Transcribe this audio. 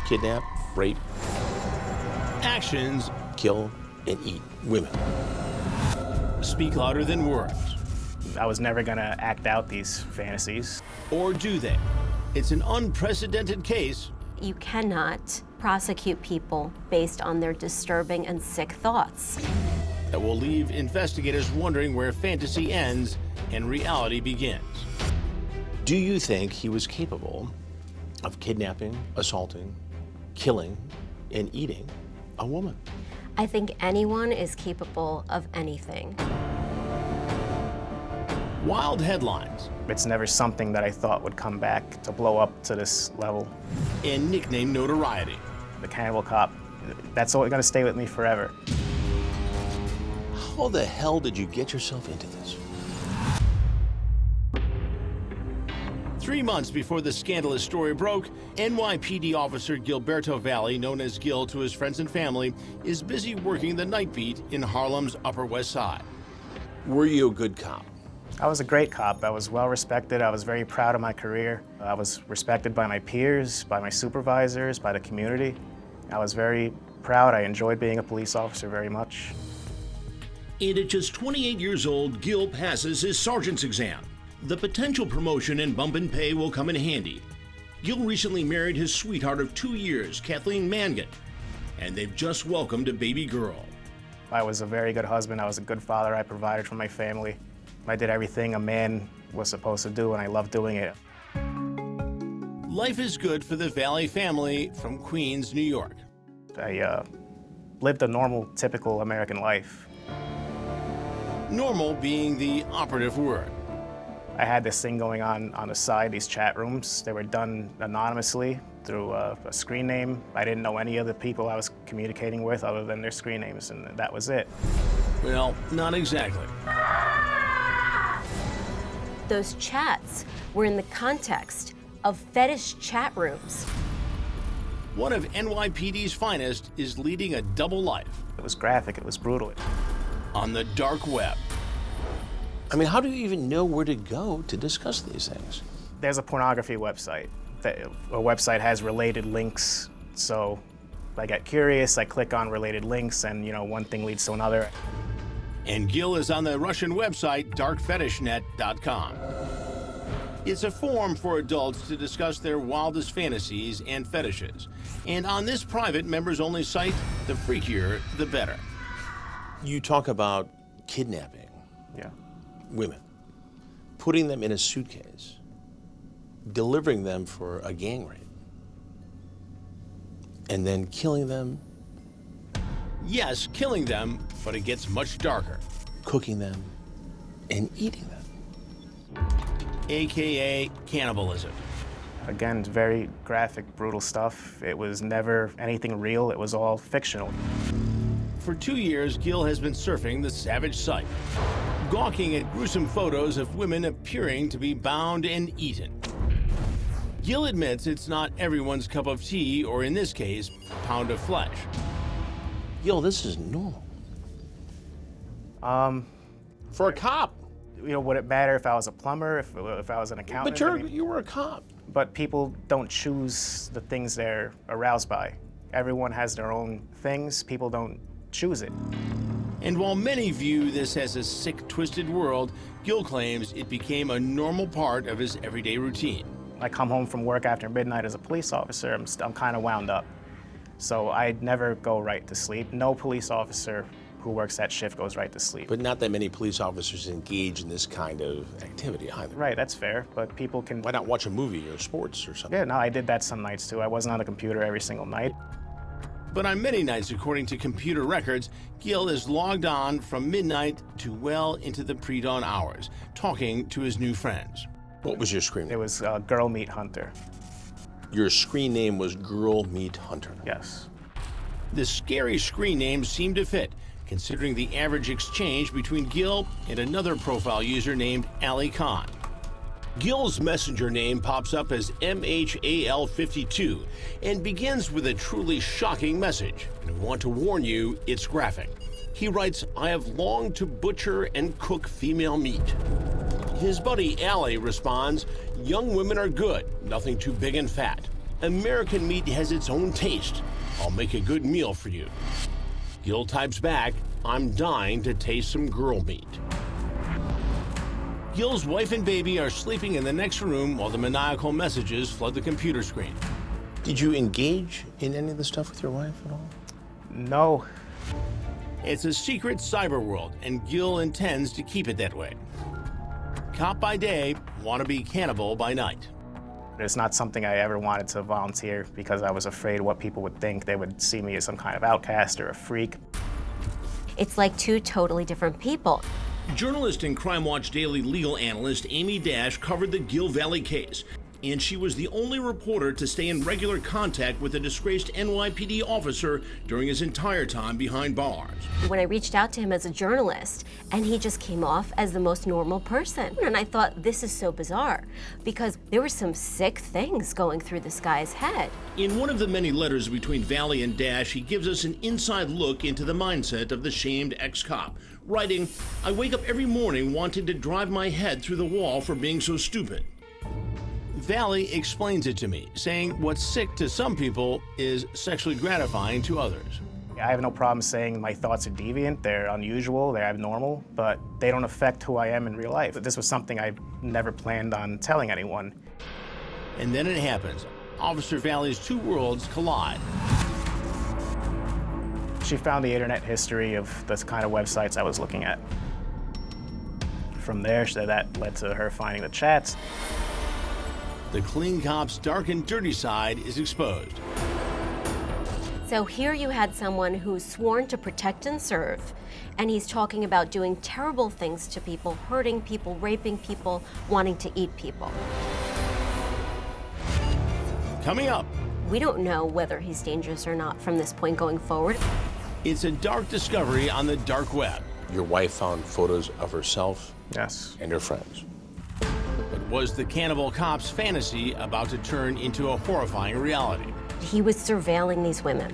kidnap, rape, Actions kill, and eat women. speak louder than words. I was never gonna act out these fantasies. Or do they? It's an unprecedented case. You cannot prosecute people based on their disturbing and sick thoughts. That will leave investigators wondering where fantasy ends and reality begins. Do you think he was capable of kidnapping, assaulting, killing, and eating a woman? I think anyone is capable of anything. Wild headlines It's never something that I thought would come back to blow up to this level. and nickname notoriety. The Cannibal Cop, that's all gonna stay with me forever. How the hell did you get yourself into this? 3 months before the scandalous story broke, NYPD officer Gilberto Valle, known as Gil to his friends and family, is busy working the night beat in Harlem's Upper West Side. Were you a good cop? I was a great cop. I was well respected. I was very proud of my career. I was respected by my peers, by my supervisors, by the community. I was very proud. I enjoyed being a police officer very much. And at just 28 years old, Gil passes his sergeant's exam. The potential promotion and bump in pay will come in handy. Gil recently married his sweetheart of 2 years, Kathleen Mangan, and they've just welcomed a baby girl. I was a very good husband. I was a good father. I provided for my family. I did everything a man was supposed to do, and I loved doing it. Life is good for the Valle family from Queens, New York. I lived a normal, typical American life. Normal being the operative word. I had this thing going on the side, these chat rooms. They were done anonymously through a screen name. I didn't know any of the people I was communicating with other than their screen names, and that was it. Well, not exactly. Those chats were in the context of fetish chat rooms. One of NYPD's finest is leading a double life It was graphic, it was brutal. on the dark web. I mean, how do you even know where to go to discuss these things? There's a pornography website. A website has related links, so I get curious, I click on related links, and one thing leads to another. And Gil is on the Russian website darkfetishnet.com. It's a forum for adults to discuss their wildest fantasies and fetishes. And on this private members-only site, the freakier, the better. You talk about kidnapping Yeah. women, putting them in a suitcase, delivering them for a gang rape, and then killing them, Yes, killing them, but it gets much darker. cooking them, and eating them. AKA cannibalism. Again, very graphic, brutal stuff. It was never anything real, it was all fictional. For 2 years, Gil has been surfing the savage site, gawking at gruesome photos of women appearing to be bound and eaten. Gil admits it's not everyone's cup of tea, or in this case, pound of flesh. Yo, this is normal. For a cop. Would it matter if I was a plumber, if I was an accountant? But I mean, you were a cop. but people don't choose the things they're aroused by. Everyone has their own things. People don't choose it. And while many view this as a sick, twisted world, Gil claims it became a normal part of his everyday routine. I come home from work after midnight as a police officer, I'm kind of wound up. So I never go right to sleep. No police officer who works that shift goes right to sleep. But not that many police officers engage in this kind of activity either. Right, that's fair, but people can... Why not watch a movie or sports or something? Yeah, no, I did that some nights too. I wasn't on the computer every single night. But on many nights, according to computer records, Gil is logged on from midnight to well into the pre-dawn hours, talking to his new friends. What was your screen It name? was Girl Meat Hunter, Your screen name was Girl Meat Hunter. yes. The scary screen names seem to fit, considering the average exchange between Gil and another profile user named Ali Khan. Gil's messenger name pops up as MHAL52 and begins with a truly shocking message. And I want to warn you, it's graphic. He writes, "I have longed to butcher and cook female meat." His buddy Ali responds, "Young women are good, nothing too big and fat." American meat has its own taste. I'll make a good meal for you. Gil types back, I'm dying to taste some girl meat. Gil's wife and baby are sleeping in the next room while the maniacal messages flood the computer screen. Did you engage in any of the stuff with your wife at all? No. It's a secret cyber world, and Gil intends to keep it that way. Cop by day, wannabe cannibal by night. It's not something I ever wanted to volunteer because I was afraid what people would think. They would see me as some kind of outcast or a freak. It's like two totally different people. Journalist and Crime Watch Daily legal analyst Amy Dash covered the Gil Valle case, and she was the only reporter to stay in regular contact with a disgraced NYPD officer during his entire time behind bars. When I reached out to him as a journalist, and he just came off as the most normal person. And I thought, this is so bizarre, because there were some sick things going through this guy's head. In one of the many letters between Valle and Dash, he gives us an inside look into the mindset of the shamed ex-cop, writing, I wake up every morning wanting to drive my head through the wall for being so stupid. Valle explains it to me, saying what's sick to some people is sexually gratifying to others. I have no problem saying my thoughts are deviant, they're unusual, they're abnormal, but they don't affect who I am in real life. This was something I never planned on telling anyone. And then it happens. Officer Valle's two worlds collide. She found the internet history of the kind of websites I was looking at. From there, that led to her finding the chats. The clean cop's dark and dirty side is exposed. So here you had someone who's sworn to protect and serve, and he's talking about doing terrible things to people, hurting people, raping people, wanting to eat people. Coming up, We don't know whether he's dangerous or not from this point going forward. it's a dark discovery on the dark web. Your wife found photos of herself Yes. and her friends. But was the Cannibal Cop's fantasy about to turn into a horrifying reality? He was surveilling these women.